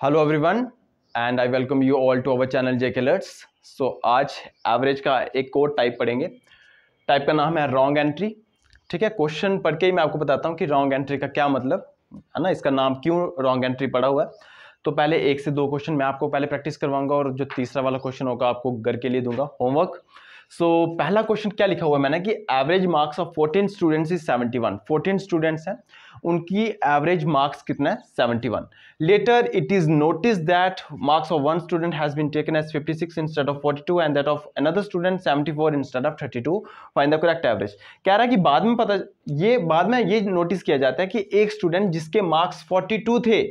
Hello everyone and I welcome you all to our channel JK alerts. So आज average का एक और type पढ़ेंगे। टाइप का नाम है रॉन्ग एंट्री। ठीक है, क्वेश्चन पढ़ के ही मैं आपको बताता हूँ कि रॉन्ग एंट्री का क्या मतलब है ना, इसका नाम क्यों रॉन्ग एंट्री पड़ा हुआ है। तो पहले 1 से 2 क्वेश्चन मैं आपको पहले प्रैक्टिस करवाऊंगा और जो तीसरा वाला क्वेश्चन होगा आपको घर के लिए दूंगा होमवर्क। सो पहला क्वेश्चन क्या लिखा हुआ है मैंने कि average marks of 14 students is 71। 14 students हैं, उनकी एवरेज मार्क्स कितना है 71। Later it is notice that marks of one student has been taken as 56 instead of 42 and that of another student 74 instead of 32। Find the correct average. कह रहा है कि बाद में ये नोटिस किया जाता है कि एक स्टूडेंट जिसके मार्क्स 42 थे,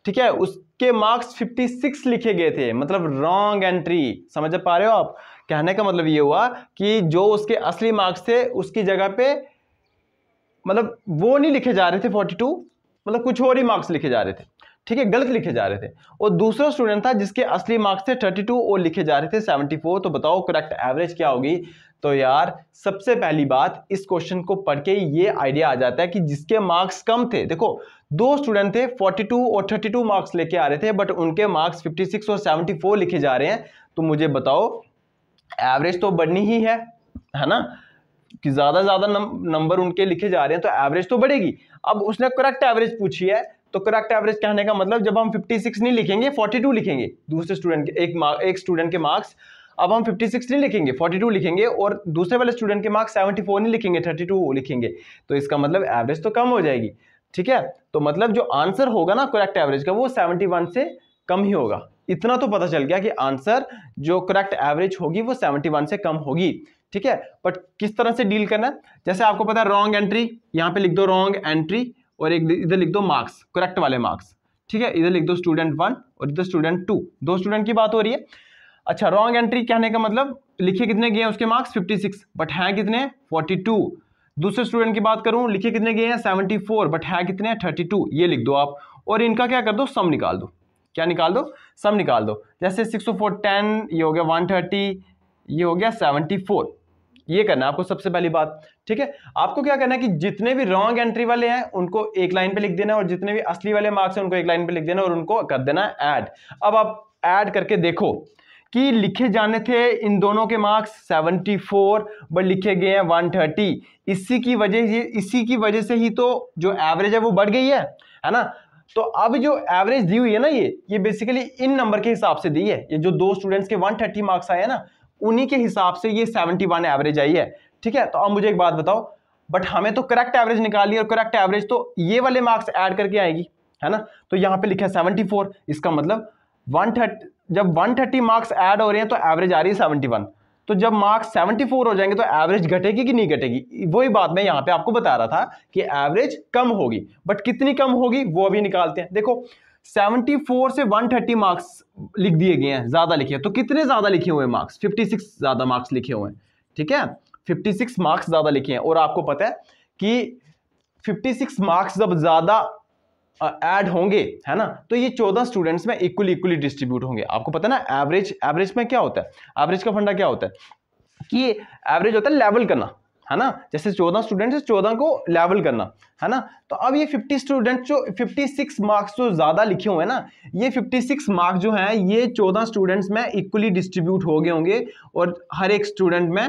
ठीक है, उसके मार्क्स 56 लिखे गए थे, मतलब रॉन्ग एंट्री। समझ पा रहे हो आप? कहने का मतलब ये हुआ कि जो उसके असली मार्क्स थे उसकी जगह पे मतलब वो नहीं लिखे जा रहे थे 42, मतलब कुछ और ही मार्क्स लिखे जा रहे थे। ठीक है, गलत लिखे जा रहे थे। और दूसरा स्टूडेंट था जिसके असली मार्क्स थे 32 और लिखे जा रहे थे 74। तो बताओ करेक्ट एवरेज क्या होगी? तो यार सबसे पहली बात, इस क्वेश्चन को पढ़ के ये आइडिया आ जाता है कि जिसके मार्क्स कम थे, देखो दो स्टूडेंट थे 42 और 32 मार्क्स लेके आ रहे थे, बट उनके मार्क्स 56 और 74 लिखे जा रहे हैं। तो मुझे बताओ एवरेज तो बढ़नी ही है ना, कि ज्यादा नंबर उनके लिखे जा रहे हैं तो एवरेज तो बढ़ेगी। अब उसने करेक्ट एवरेज पूछी है, तो करेक्ट एवरेज कहने का मतलब जब हम 56 नहीं लिखेंगे 42 लिखेंगे, दूसरे स्टूडेंट के एक स्टूडेंट के मार्क्स, अब हम 56 नहीं लिखेंगे 42 लिखेंगे, और दूसरे वाले स्टूडेंट के मार्क्स 74 नहीं लिखेंगे 32 लिखेंगे, तो इसका मतलब एवरेज तो कम हो जाएगी। ठीक है, तो मतलब जो आंसर होगा ना करेक्ट एवरेज का वो 71 से कम ही होगा। इतना तो पता चल गया कि आंसर जो करेक्ट एवरेज होगी वो 71 से कम होगी। ठीक है, बट किस तरह से डील करना है, जैसे आपको पता है रॉन्ग एंट्री, यहां पे लिख दो रॉन्ग एंट्री और एक इधर लिख दो मार्क्स, करेक्ट वाले मार्क्स। ठीक है, इधर लिख दो स्टूडेंट 1 और इधर स्टूडेंट 2, दो स्टूडेंट की बात हो रही है। अच्छा, रॉन्ग एंट्री कहने का मतलब लिखे कितने गए हैं उसके मार्क्स 56, बट हैं कितने 42। दूसरे स्टूडेंट की बात करूं, लिखे कितने गए हैं 74, बट है कितने 32, ये लिख दो आप, और इनका क्या कर दो, सम निकाल दो। क्या निकाल दो? सम निकाल दो। जैसे 6 4 10, ये हो गया 130, ये हो गया 74। ये करना है आपको सबसे पहली बात। ठीक है, आपको क्या करना है कि जितने भी रॉन्ग एंट्री वाले हैं उनको एक लाइन पे लिख देना है, और जितने भी असली वाले मार्क्स हैं उनको एक लाइन पे लिख देना और उनको कर देना है ऐड। अब आप ऐड करके देखो कि लिखे जाने थे इन दोनों के मार्क्स 74, बट लिखे गए हैं 130। इसी की वजह से ही तो जो एवरेज है वो बढ़ गई है ना। तो अब जो एवरेज दी हुई है ना, ये बेसिकली इन नंबर के हिसाब से दी है। ये जो दो स्टूडेंट्स के 130 मार्क्स आए हैं ना, उन्हीं के हिसाब से ये 71 एवरेज आई है। ठीक है, तो अब मुझे एक बात बताओ, बट हमें तो करेक्ट एवरेज निकालनी है, और करेक्ट एवरेज तो ये वाले मार्क्स ऐड करके आएगी, है ना। तो यहां पे लिखा है 74, इसका मतलब 130, जब 130 मार्क्स ऐड हो रहे हैं तो एवरेज आ रही है 71। तो जब मार्क्स 74 हो जाएंगे तो एवरेज घटेगी कि नहीं घटेगी? वही बात मैं यहां पे आपको बता रहा था कि एवरेज कम होगी, बट कितनी कम होगी वो अभी निकालते हैं। देखो 74 से 130 मार्क्स लिख दिए गए हैं, ज्यादा लिखे हैं, तो कितने ज्यादा लिखे हुए मार्क्स? 56 ज्यादा मार्क्स लिखे हुए हैं। ठीक है, 56 मार्क्स ज्यादा लिखे हैं, और आपको पता है कि 56 मार्क्स जब ज्यादा ऐड होंगे, है ना, तो ये 14 स्टूडेंट्स में इक्वली डिस्ट्रीब्यूट होंगे। आपको पता है ना एवरेज में क्या होता है, एवरेज का फंडा क्या होता है कि एवरेज होता है लेवल करना, है ना। जैसे 14 स्टूडेंट्स है, 14 को लेवल करना, है ना। तो अब ये 50 स्टूडेंट जो 56 मार्क्स जो ज्यादा लिखे हुए हैं ना, ये 56 मार्क्स जो हैं ये 14 स्टूडेंट्स में इक्वली डिस्ट्रीब्यूट हो गए होंगे, और हर एक स्टूडेंट में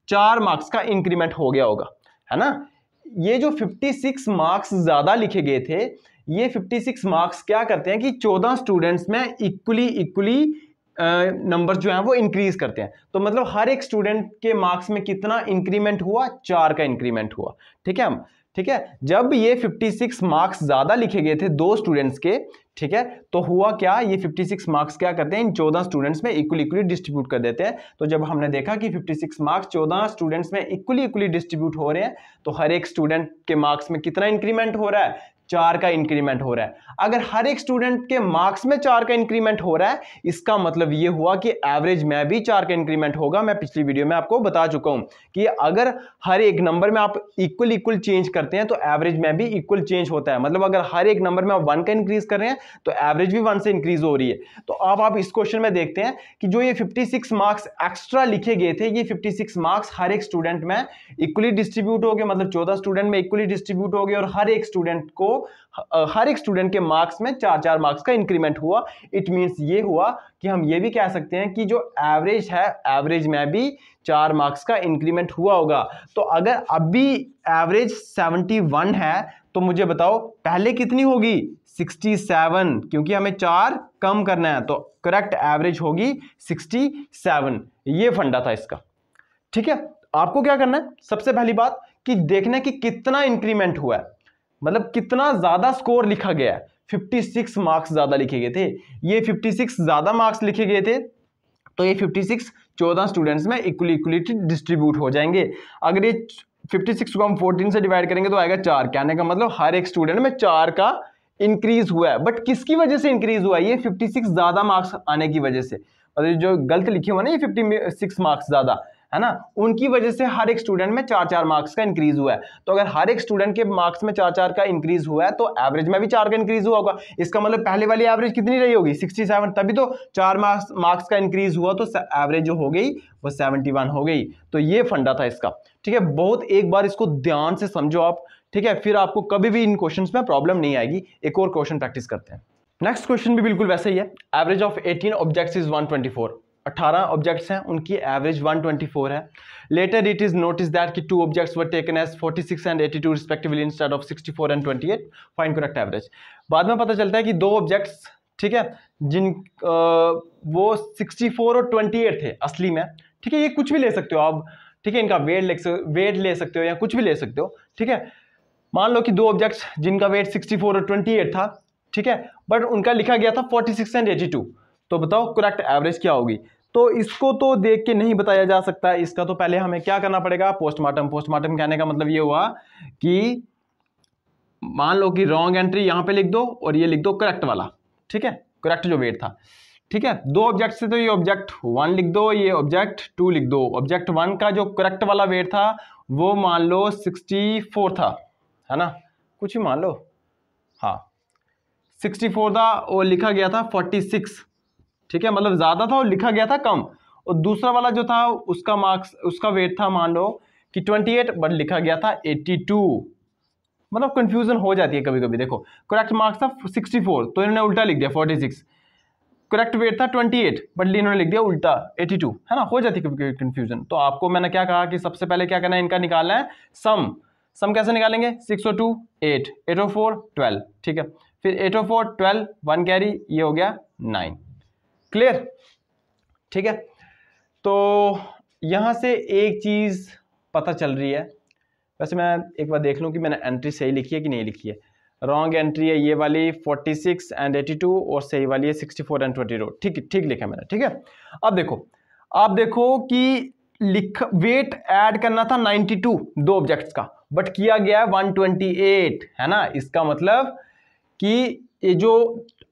4 मार्क्स का इंक्रीमेंट हो गया होगा, है ना। ये जो 56 मार्क्स ज्यादा लिखे गए थे, ये 56 मार्क्स क्या करते हैं कि 14 स्टूडेंट्स में इक्वली नंबर जो है वो इंक्रीज करते हैं। तो मतलब हर एक स्टूडेंट के मार्क्स में कितना इंक्रीमेंट हुआ? 4 का इंक्रीमेंट हुआ। ठीक है, ठीक है, जब ये 56 मार्क्स ज्यादा लिखे गए थे दो स्टूडेंट्स के, ठीक है, तो हुआ क्या, ये 56 मार्क्स क्या करते हैं इन 14 स्टूडेंट्स में इक्वली डिस्ट्रीब्यूट कर देते हैं। तो जब हमने देखा कि 56 मार्क्स 14 स्टूडेंट्स में इक्वली डिस्ट्रीब्यूट हो रहे हैं, तो हर एक स्टूडेंट के मार्क्स में कितना इंक्रीमेंट हो रहा है? 4 का इंक्रीमेंट हो रहा है। अगर हर एक स्टूडेंट के मार्क्स में 4 का इंक्रीमेंट हो रहा है, इसका मतलब यह हुआ कि एवरेज में भी 4 का इंक्रीमेंट होगा। मैं पिछली वीडियो में आपको बता चुका हूं कि अगर हर एक नंबर में आप इक्वल चेंज करते हैं तो एवरेज में भी इक्वल चेंज होता है। मतलब अगर हर एक नंबर में आप 1 का इंक्रीज कर रहे हैं तो एवरेज भी 1 से इंक्रीज हो रही है। तो अब आप इस क्वेश्चन में देखते हैं कि जो ये 56 मार्क्स एक्स्ट्रा लिखे गए थे, ये 56 मार्क्स हर एक स्टूडेंट में इक्वली डिस्ट्रीब्यूट हो गए, मतलब 14 स्टूडेंट में इक्वली डिस्ट्रीब्यूट हो गए और हर एक स्टूडेंट के मार्क्स में 4-4 मार्क्स का इंक्रीमेंट हुआ। इट मींस ये हुआ कि हम ये भी कह सकते हैं कि जो एवरेज है, एवरेज में भी 4 मार्क्स का इंक्रीमेंट हुआ होगा। तो अगर अभी एवरेज 71 है तो मुझे बताओ पहले कितनी होगी? 67, क्योंकि हमें 4 कम करना है, तो करेक्ट एवरेज होगी 67। ये फंडा था इसका, ठीक है। आपको क्या करना है, सबसे पहली बात कि देखना है कि कितना इंक्रीमेंट हुआ है, मतलब कितना ज्यादा स्कोर लिखा गया है। 56 मार्क्स ज्यादा लिखे गए थे, ये 56 ज्यादा मार्क्स लिखे गए थे, तो ये 56 14 स्टूडेंट्स में इक्वली डिस्ट्रीब्यूट हो जाएंगे। अगर ये 56 को हम 14 से डिवाइड करेंगे तो आएगा 4। कहने का मतलब हर एक स्टूडेंट में 4 का इंक्रीज हुआ है। बट किसकी वजह से इंक्रीज हुआ है? ये 56 ज्यादा मार्क्स आने की वजह से, मतलब जो गलत लिखे हुए ना ये 56 मार्क्स ज्यादा है ना, उनकी वजह से हर एक स्टूडेंट में 4-4 मार्क्स का इंक्रीज हुआ है। तो अगर हर एक स्टूडेंट के मार्क्स में 4-4 का इंक्रीज हुआ है तो एवरेज में भी 4 का इंक्रीज हुआ होगा। इसका मतलब पहले वाली एवरेज कितनी रही होगी? 67, तभी तो 4 मार्क्स का इंक्रीज हुआ, तो एवरेज जो हो गई वो 71 हो गई। तो ये फंडा था इसका, ठीक है। बहुत एक बार इसको ध्यान से समझो आप, ठीक है, फिर आपको कभी भी इन क्वेश्चंस में प्रॉब्लम नहीं आएगी। एक और क्वेश्चन प्रैक्टिस करते हैं। नेक्स्ट क्वेश्चन भी बिल्कुल वैसे ही है। Average of 18 objects is 124। 18 objects हैं, उनकी एवरेज 124 है। Later it is notice that कि 2 objects were taken as 46 and 82 respectively instead of 64 and 28। Find correct average. बाद में पता चलता है कि 2 ऑब्जेक्ट्स, ठीक है, जिन वो 64 और 28 थे असली में, ठीक है। ये कुछ भी ले सकते हो आप, ठीक है, इनका वेट ले सकते हो या कुछ भी ले सकते हो, ठीक है। मान लो कि 2 ऑब्जेक्ट्स जिनका वेट 64 और 28 था, ठीक है, बट उनका लिखा गया था 46 एंड 82। तो बताओ करेक्ट एवरेज क्या होगी? तो इसको तो देख के नहीं बताया जा सकता है, इसका तो पहले हमें क्या करना पड़ेगा? पोस्टमार्टम। पोस्टमार्टम कहने का मतलब ये हुआ कि मान लो कि रॉन्ग एंट्री यहां पे लिख दो और ये लिख दो करेक्ट वाला, ठीक है, करेक्ट जो वेट था, ठीक है। 2 ऑब्जेक्ट से तो ये ऑब्जेक्ट 1 लिख दो, ये ऑब्जेक्ट 2 लिख दो। ऑब्जेक्ट 1 का जो करेक्ट वाला वेट था वो मान लो 64 था, है ना, कुछ भी मान लो, हाँ 64 था और लिखा गया था 46, ठीक है, मतलब ज्यादा था और लिखा गया था कम। और दूसरा वाला जो था उसका वेट था मान लो कि 28 बट लिखा गया था 82। मतलब कंफ्यूजन हो जाती है कभी कभी। देखो करेक्ट मार्क्स था 64 तो इन्होंने उल्टा लिख दिया 46, करेक्ट वेट था 28 बट इन्होंने लिख दिया उल्टा 82, है ना, हो जाती है कभी कभी कंफ्यूजन। तो आपको मैंने क्या कहा कि सबसे पहले क्या करना है, इनका निकालना है सम कैसे निकालेंगे? 6 और 2 8, 8 और 4 12, ठीक है, फिर 8 और 4 12, 1 कैरी, ये हो गया 9। क्लियर, ठीक है। तो यहां से एक चीज पता चल रही है, वैसे मैं एक बार देख लूं कि मैंने एंट्री सही लिखी है कि नहीं लिखी है। रॉन्ग एंट्री है ये वाली 46 एंड 82 और सही वाली है 64 एंड 22, ठीक लिखा है मैंने, ठीक है। अब आप देखो कि वेट ऐड करना था 92 2 ऑब्जेक्ट्स का, बट किया गया है 128, है ना। इसका मतलब कि ये जो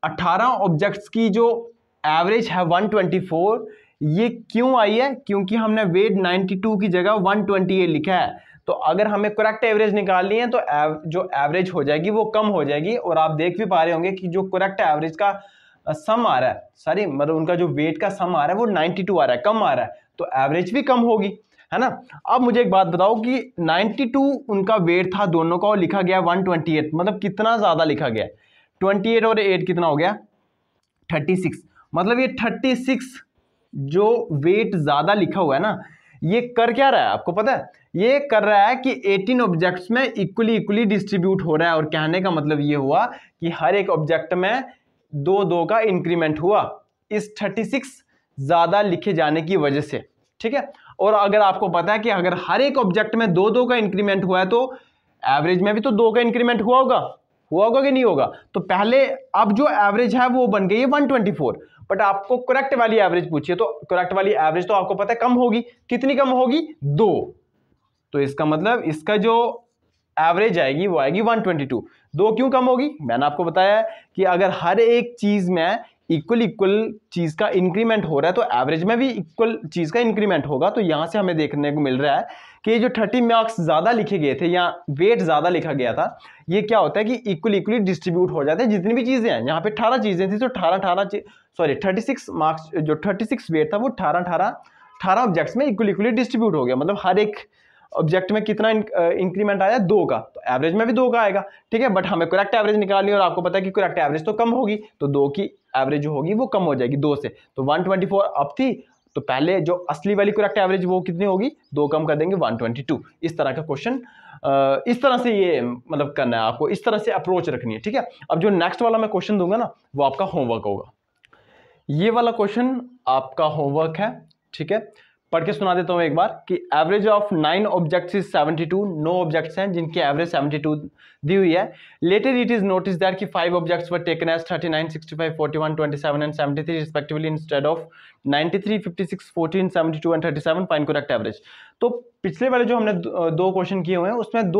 18 ऑब्जेक्ट्स की जो एवरेज है 124, ये क्यों आई है? क्योंकि हमने वेट 92 की जगह 128 लिखा है। तो अगर हमें करेक्ट एवरेज निकालनी है तो जो एवरेज हो जाएगी वो कम हो जाएगी। और आप देख भी पा रहे होंगे कि जो करेक्ट एवरेज का सम आ रहा है, सॉरी मतलब उनका जो वेट का सम आ रहा है वो 92 आ रहा है, कम आ रहा है, तो एवरेज भी कम होगी, है ना। अब मुझे एक बात बताओ कि 92 उनका वेट था दोनों का और लिखा गया 128, मतलब कितना ज्यादा लिखा गया? 28 और 8 कितना हो गया? 36। मतलब ये 36 जो वेट ज्यादा लिखा हुआ है ना, ये कर क्या रहा है आपको पता है? ये कर रहा है कि 18 ऑब्जेक्ट्स में इक्वली डिस्ट्रीब्यूट हो रहा है। और कहने का मतलब ये हुआ कि हर एक ऑब्जेक्ट में 2-2 का इंक्रीमेंट हुआ इस 36 ज्यादा लिखे जाने की वजह से, ठीक है। और अगर आपको पता है कि अगर हर एक ऑब्जेक्ट में 2-2 का इंक्रीमेंट हुआ है तो एवरेज में भी तो 2 का इंक्रीमेंट हुआ होगा कि नहीं होगा? तो पहले अब जो एवरेज है वो बन गई है 124, बट आपको करेक्ट वाली एवरेज पूछिए तो करेक्ट वाली एवरेज तो आपको पता है कम होगी। कितनी कम होगी? 2। तो इसका मतलब इसका जो एवरेज आएगी वो आएगी 122। 2 क्यों कम होगी? मैंने आपको बताया कि अगर हर एक चीज में इक्वल चीज का इंक्रीमेंट हो रहा है तो एवरेज में भी इक्वल चीज का इंक्रीमेंट होगा। तो यहां से हमें देखने को मिल रहा है कि जो 30 मार्क्स ज़्यादा लिखे गए थे या वेट ज़्यादा लिखा गया था, ये क्या होता है कि इक्वली डिस्ट्रीब्यूट हो जाते हैं। जितनी भी चीज़ें हैं, यहाँ पे 18 चीज़ें थी, तो 36 मार्क्स, जो 36 वेट था वो 18 ऑब्जेक्ट्स में इक्वली डिस्ट्रीब्यूट हो गया। मतलब हर एक ऑब्जेक्ट में कितना इंक्रीमेंट आया, 2 का, तो एवरेज में भी 2 का आएगा, ठीक है। बट हमें करेक्ट एवरेज निकालनी है और आपको पता है कि करेक्ट एवरेज तो कम होगी, तो 2 की एवरेज जो होगी वो कम हो जाएगी 2 से। तो 124 अब थी, तो पहले जो असली वाली करेक्ट एवरेज वो कितनी होगी, 2 कम कर देंगे 122। इस तरह का क्वेश्चन इस तरह से ये मतलब करना है आपको, इस तरह से अप्रोच रखनी है, ठीक है। अब जो नेक्स्ट वाला मैं क्वेश्चन दूंगा ना, वो आपका होमवर्क होगा। ये वाला क्वेश्चन आपका होमवर्क है, ठीक है। पढ़ के सुना देता हूँ एक बार कि average of 9 objects is 72। 9 objects हैं जिनकी एवरेज 72 दी हुई है। Later it is notice that कि 5 objects were taken as 39, 65, 41, 27 and 73 respectively instead of 93, 56, 14, 72 and 37। Find correct average. तो पिछले वाले जो हमने 2 क्वेश्चन किए हुए हैं उसमें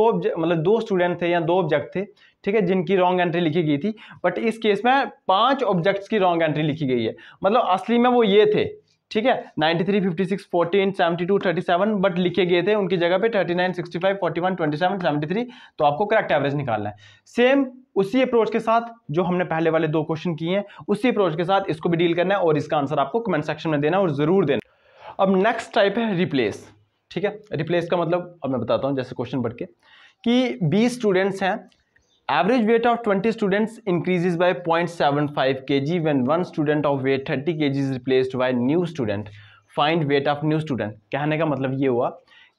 2 स्टूडेंट थे या 2 ऑब्जेक्ट थे, ठीक है, जिनकी रॉन्ग एंट्री लिखी गई थी। बट इस केस में 5 ऑब्जेक्ट्स की रॉन्ग एंट्री लिखी गई है। मतलब असली में वो ये थे, ठीक है, 93, 56, 14, 72, 37, बट लिखे गए थे उनकी जगह पे 39, 65, 41, 27, 73। तो आपको करेक्ट एवरेज निकालना है। सेम उसी अप्रोच के साथ जो हमने पहले वाले 2 क्वेश्चन किए हैं, उसी अप्रोच के साथ इसको भी डील करना है और इसका आंसर आपको कमेंट सेक्शन में देना और जरूर देना। अब नेक्स्ट टाइप है रिप्लेस, ठीक है। रिप्लेस का मतलब अब मैं बताता हूं, जैसे क्वेश्चन पढ़ के कि 20 स्टूडेंट्स हैं, average weight of 20 students increases by 0.75 kg when one student of weight 30 kg is replaced by new student. Find weight of new student. कहने का मतलब ये हुआ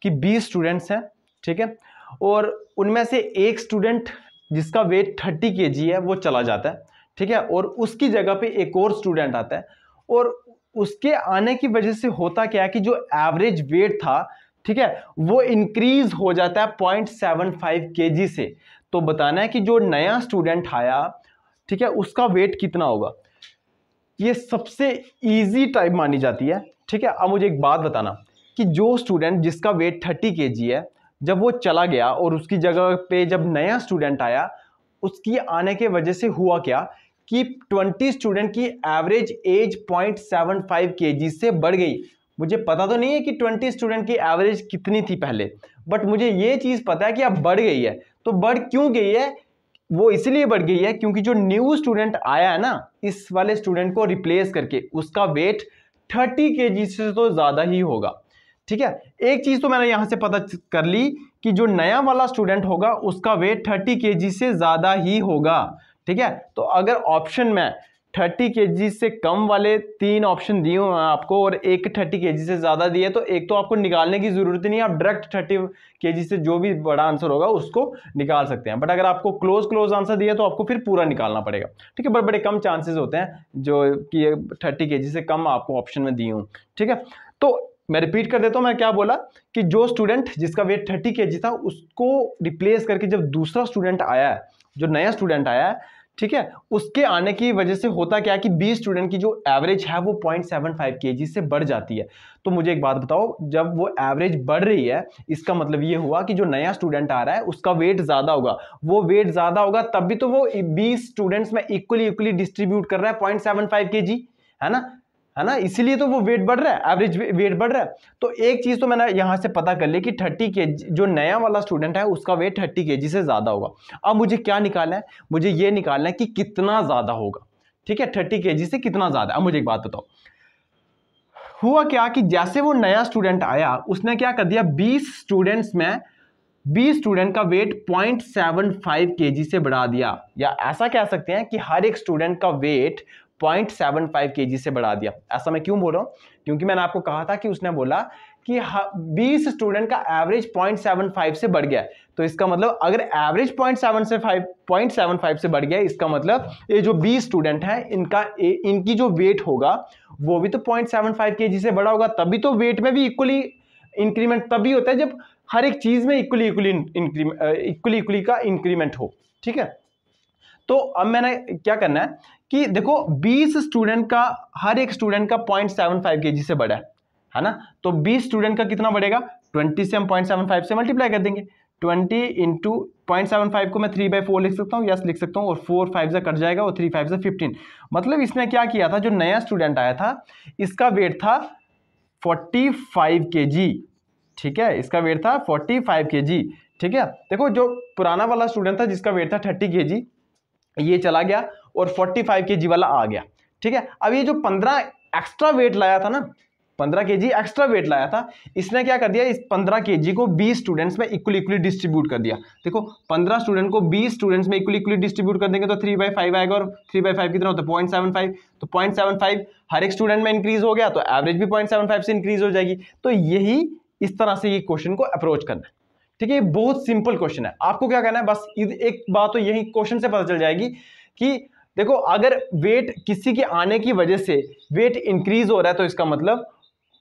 कि 20 स्टूडेंट्स हैं, ठीक है, और उनमें से एक स्टूडेंट जिसका वेट 30 kg है वो चला जाता है, ठीक है, और उसकी जगह पे एक और स्टूडेंट आता है। और उसके आने की वजह से होता क्या है कि जो एवरेज वेट था, ठीक है, वो इंक्रीज हो जाता है 0.75 kg से। तो बताना है कि जो नया स्टूडेंट आया, ठीक है, उसका वेट कितना होगा। ये सबसे इजी टाइप मानी जाती है, ठीक है। अब मुझे एक बात बताना कि जो स्टूडेंट जिसका वेट 30 kg है, जब वो चला गया और उसकी जगह पे जब नया स्टूडेंट आया, उसकी आने के वजह से हुआ क्या कि 20 स्टूडेंट की एवरेज एज 0.75 kg से बढ़ गई। मुझे पता तो नहीं है कि 20 स्टूडेंट की एवरेज कितनी थी पहले, बट मुझे ये चीज पता है कि अब बढ़ गई है। तो बढ़ क्यों गई है, वो इसलिए बढ़ गई है क्योंकि जो न्यू स्टूडेंट आया है ना, इस वाले स्टूडेंट को रिप्लेस करके उसका वेट 30 kg से तो ज्यादा ही होगा, ठीक है। एक चीज तो मैंने यहां से पता कर ली कि जो नया वाला स्टूडेंट होगा उसका वेट 30 kg से ज्यादा ही होगा, ठीक है। तो अगर ऑप्शन में 30 kg से कम वाले 3 ऑप्शन दिए हुए हैं आपको और एक 30 kg से ज्यादा दिए, तो एक तो आपको निकालने की जरूरत नहीं है, आप डायरेक्ट 30 kg से जो भी बड़ा आंसर होगा उसको निकाल सकते हैं। बट अगर आपको क्लोज आंसर दिया तो आपको फिर पूरा निकालना पड़ेगा, ठीक है। बट बड़े कम चांसेस होते हैं जो कि 30 kg से कम आपको ऑप्शन में दी हूँ, ठीक है। तो मैं रिपीट कर देता हूं, मैं क्या बोला कि जो स्टूडेंट जिसका वेट 30 kg था उसको रिप्लेस करके जब दूसरा स्टूडेंट आया है, जो नया स्टूडेंट आया है, ठीक है, उसके आने की वजह से होता क्या है कि 20 स्टूडेंट की जो एवरेज है वो 0.75 kg से बढ़ जाती है। तो मुझे एक बात बताओ, जब वो एवरेज बढ़ रही है, इसका मतलब ये हुआ कि जो नया स्टूडेंट आ रहा है उसका वेट ज्यादा होगा। वो वेट ज्यादा होगा तब भी तो वो 20 स्टूडेंट्स में इक्वली डिस्ट्रीब्यूट कर रहा है 0.75 kg, है ना, इसीलिए तो वो वेट बढ़ रहा है, एवरेज वेट बढ़ रहा है। तो एक चीज तो मैंने यहां से पता कर ली कि 30 kg जो नया वाला स्टूडेंट है उसका वेट 30 kg से ज्यादा होगा। अब मुझे क्या निकालना है, मुझे ये निकालना है कि कितना ज्यादा होगा, ठीक है, 30 kg से कितना ज्यादा। अब मुझे एक बात बताओ, हुआ क्या कि जैसे वो नया स्टूडेंट आया उसने क्या कर दिया, 20 स्टूडेंट्स में 20 स्टूडेंट का वेट 0.75 kg से बढ़ा दिया, या ऐसा कह सकते हैं कि हर एक स्टूडेंट का वेट 0.75 kg से बढ़ा दिया। ऐसा मैं क्यों बोल रहा हूं, क्योंकि मैंने आपको कहा था कि उसने बोला कि 20 स्टूडेंट का एवरेज 0.75 से बढ़ गया। तो इसका मतलब अगर एवरेज 0.75 से बढ़ गया, इसका मतलब ये जो 20 स्टूडेंट हैं इनकी जो वेट होगा वो भी तो 0.75 kg से बड़ा होगा। तभी तो वेट में भी इक्वली इंक्रीमेंट तभी होता है जब हर एक चीज में इक्वली का इंक्रीमेंट हो, ठीक है। तो अब मैंने क्या करना है कि देखो 20 स्टूडेंट का, हर एक स्टूडेंट का 0.75 kg से बड़ा है ना, तो 20 स्टूडेंट का कितना बढ़ेगा, 20 से हम 0.75 से मल्टीप्लाई कर देंगे। 20 इंटू 0.75 को मैं 3/4 लिख सकता हूँ, यस लिख सकता हूँ, और 4 5 से कट जाएगा और 3 5 से 15। मतलब इसने क्या किया था, जो नया स्टूडेंट आया था इसका वेट था 45 kg, ठीक है, इसका वेट था 45 kg। ठीक है, देखो जो पुराना वाला स्टूडेंट था जिसका वेट था 30 kg, ये चला गया और 45 kg वाला आ गया। ठीक है, अब ये जो 15 एक्स्ट्रा वेट लाया था ना, 15 kg एक्स्ट्रा वेट लाया था, इसने क्या कर दिया, इस 15 kg को 20 स्टूडेंट्स में इक्वली डिस्ट्रीब्यूट कर दिया। देखो 15 स्टूडेंट को 20 स्टूडेंट्स में इक्वली डिस्ट्रीब्यूट कर देंगे तो 3/5 आएगा, और 3/5 कितना होता है 0.75, तो 0.75 हर एक स्टूडेंट में इंक्रीज हो गया, तो एवरेज भी 0.75 से इंक्रीज हो जाएगी। तो यही इस तरह से ये क्वेश्चन को अप्रोच करना है। ठीक है, ये बहुत सिंपल क्वेश्चन है। आपको क्या करना है, बस एक बात तो यही क्वेश्चन से पता चल जाएगी कि देखो अगर वेट किसी के आने की वजह से वेट इंक्रीज हो रहा है तो इसका मतलब,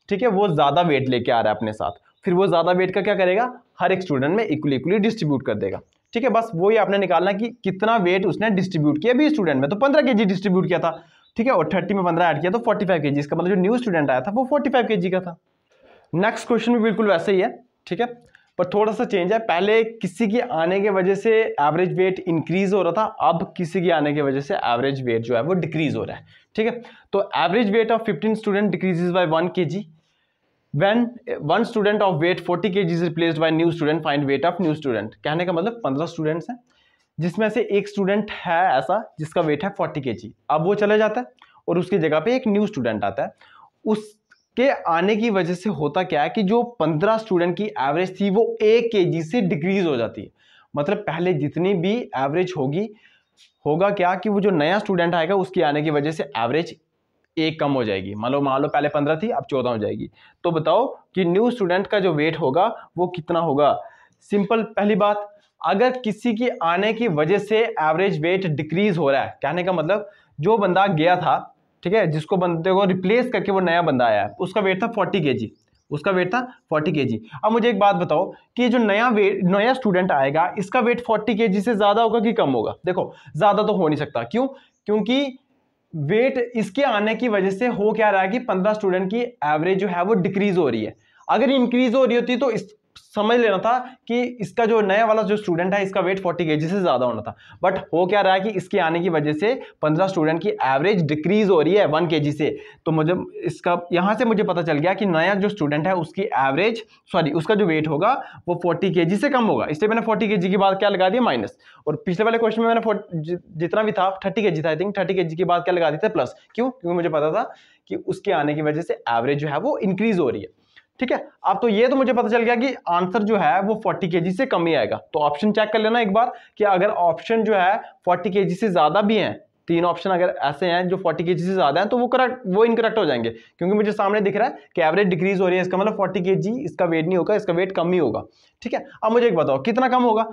ठीक है, वो ज्यादा वेट लेके आ रहा है अपने साथ, फिर वो ज्यादा वेट का क्या करेगा, हर एक स्टूडेंट में इक्वली डिस्ट्रीब्यूट कर देगा। ठीक है, बस वही आपने निकालना कि कितना वेट उसने डिस्ट्रीब्यूट किया 20 स्टूडेंट में, तो 15 kg डिस्ट्रीब्यूट किया था। ठीक है, और 30 में 15 ऐड किया तो 45 kg, इसका मतलब जो न्यू स्टूडेंट आया था वो 45 kg का था। नेक्स्ट क्वेश्चन भी बिल्कुल वैसे ही है। ठीक है, पर थोड़ा सा चेंज है, पहले किसी के आने की वजह से एवरेज वेट इंक्रीज हो रहा था, अब किसी के आने की वजह से एवरेज वेट जो है वो डिक्रीज हो रहा है। ठीक है, तो average weight of 15 student decreases by 1 kg when one student of weight 40 kg is replaced by new student, find weight of new student। कहने का मतलब 15 स्टूडेंट्स हैं जिसमें से एक स्टूडेंट है ऐसा जिसका वेट है 40 kg, अब वो चले जाता है और उसकी जगह पे एक न्यू स्टूडेंट आता है। उसके आने की वजह से होता क्या है कि जो 15 स्टूडेंट की एवरेज थी वो 1 kg से डिक्रीज हो जाती है। मतलब पहले जितनी भी एवरेज होगी, होगा क्या कि वो जो नया स्टूडेंट आएगा उसकी आने की वजह से एवरेज एक कम हो जाएगी। मान लो पहले 15 थी, अब 14 हो जाएगी। तो बताओ कि न्यू स्टूडेंट का जो वेट होगा वो कितना होगा। सिंपल पहली बात, अगर किसी की आने की वजह से एवरेज वेट डिक्रीज हो रहा है, कहने का मतलब जो बंदा गया था, ठीक है, जिसको बंदे को रिप्लेस करके वो नया बंदा आया है, उसका वेट था 40 kg, उसका वेट था 40 kg। अब मुझे एक बात बताओ कि जो नया स्टूडेंट आएगा इसका वेट 40 kg से ज्यादा होगा कि कम होगा। देखो ज्यादा तो हो नहीं सकता, क्यों, क्योंकि वेट इसके आने की वजह से हो क्या रहा है कि 15 स्टूडेंट की एवरेज जो है वो डिक्रीज हो रही है। अगर इंक्रीज हो रही होती तो समझ लेना था कि इसका जो नया वाला जो स्टूडेंट है इसका वेट 40 kg से ज्यादा होना था। बट हो क्या रहा है कि इसके आने की वजह से 15 स्टूडेंट की एवरेज डिक्रीज हो रही है 1 kg से। तो मुझे इसका यहां से मुझे पता चल गया कि नया जो स्टूडेंट है उसकी एवरेज उसका जो वेट होगा वो 40 kg से कम होगा, इसलिए मैंने 40 kg की बात क्या लगा दिया माइनस। और पिछले वाले क्वेश्चन में मैंने जितना भी था 30 kg था, आई थिंक 30 kg की बात क्या लगा दी थी प्लस, क्यों, क्योंकि मुझे पता था कि उसके आने की वजह से एवरेज जो है वो इंक्रीज हो रही है। ठीक है, अब तो ये तो मुझे पता चल गया कि आंसर जो है वो 40 kg से कम ही आएगा। तो ऑप्शन चेक कर लेना एक बार कि अगर ऑप्शन जो है 40 kg से ज्यादा भी हैं, 3 ऑप्शन अगर ऐसे हैं जो 40 kg से ज्यादा हैं, तो वो इनकरेक्ट हो जाएंगे, क्योंकि मुझे सामने दिख रहा है कि एवरेज डिक्रीज हो रही है, इसका मतलब 40 kg इसका वेट नहीं होगा, इसका वेट कम ही होगा। ठीक है, अब मुझे एक बताओ कितना कम होगा।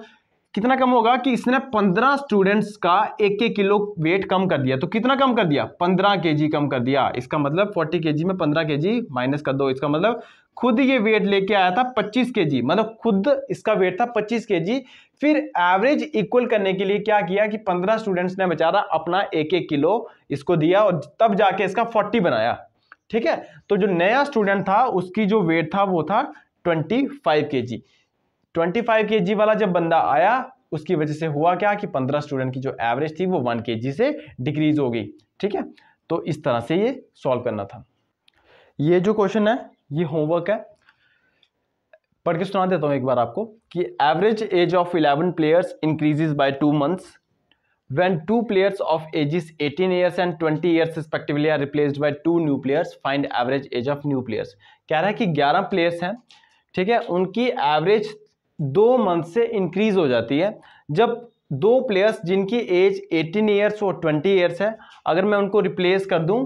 कितना कम होगा कि इसने 15 स्टूडेंट्स का 1-1 किलो वेट कम कर दिया। तो कितना कम कर दिया, 15 kg कम कर दिया। इसका मतलब 40 kg में 15 kg माइनस कर दो, इसका मतलब खुद ये वेट लेके आया था 25 kg, मतलब खुद इसका वेट था 25 kg। फिर एवरेज इक्वल करने के लिए क्या किया कि 15 स्टूडेंट्स ने बेचारा अपना 1-1 किलो इसको दिया और तब जाके इसका 40 बनाया। ठीक है, तो जो नया स्टूडेंट था उसकी जो वेट था वो था 25 kg। 25 kg वाला जब बंदा आया उसकी वजह से हुआ क्या कि 15 स्टूडेंट की जो एवरेज थी वो 1 kg से डिक्रीज हो गई। ठीक है, तो इस तरह से ये सॉल्व करना था। ये जो क्वेश्चन है ये होमवर्क है, पढ़ के सुना देता हूं एक बार आपको कि average age of 11 players increases by 2 months when 2 players of ages 18 years and 20 years respectively are replaced by 2 new players, find average age of new players। कह रहा है कि 11 प्लेयर्स हैं, ठीक है, उनकी एवरेज 2 मंथ से इंक्रीज हो जाती है जब 2 प्लेयर्स जिनकी एज 18 ईयर्स और 20 ईयर्स है, अगर मैं उनको रिप्लेस कर दूं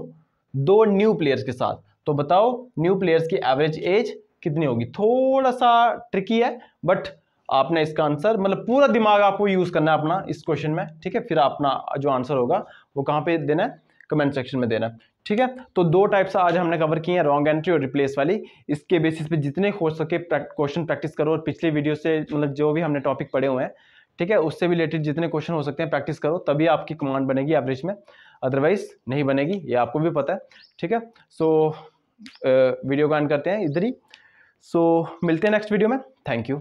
2 न्यू प्लेयर्स के साथ, तो बताओ न्यू प्लेयर्स की एवरेज एज कितनी होगी। थोड़ा सा ट्रिकी है बट आपने इसका आंसर मतलब पूरा दिमाग आपको यूज करना है अपना इस क्वेश्चन में। ठीक है, फिर अपना जो आंसर होगा वो कहाँ पे देना है, कमेंट सेक्शन में देना है। ठीक है, तो 2 टाइप्स आज हमने कवर किए हैं, रॉन्ग एंट्री और रिप्लेस वाली। इसके बेसिस पे जितने हो सके क्वेश्चन प्रैक्टिस करो और पिछले वीडियो से मतलब जो भी हमने टॉपिक पढ़े हुए हैं, ठीक है, उससे रिलेटेड जितने क्वेश्चन हो सकते हैं प्रैक्टिस करो, तभी आपकी कमांड बनेगी एवरेज में, अदरवाइज नहीं बनेगी, ये आपको भी पता है। ठीक है, सो वीडियो का एंड करते हैं इधर ही। सो मिलते हैं नेक्स्ट वीडियो में, थैंक यू।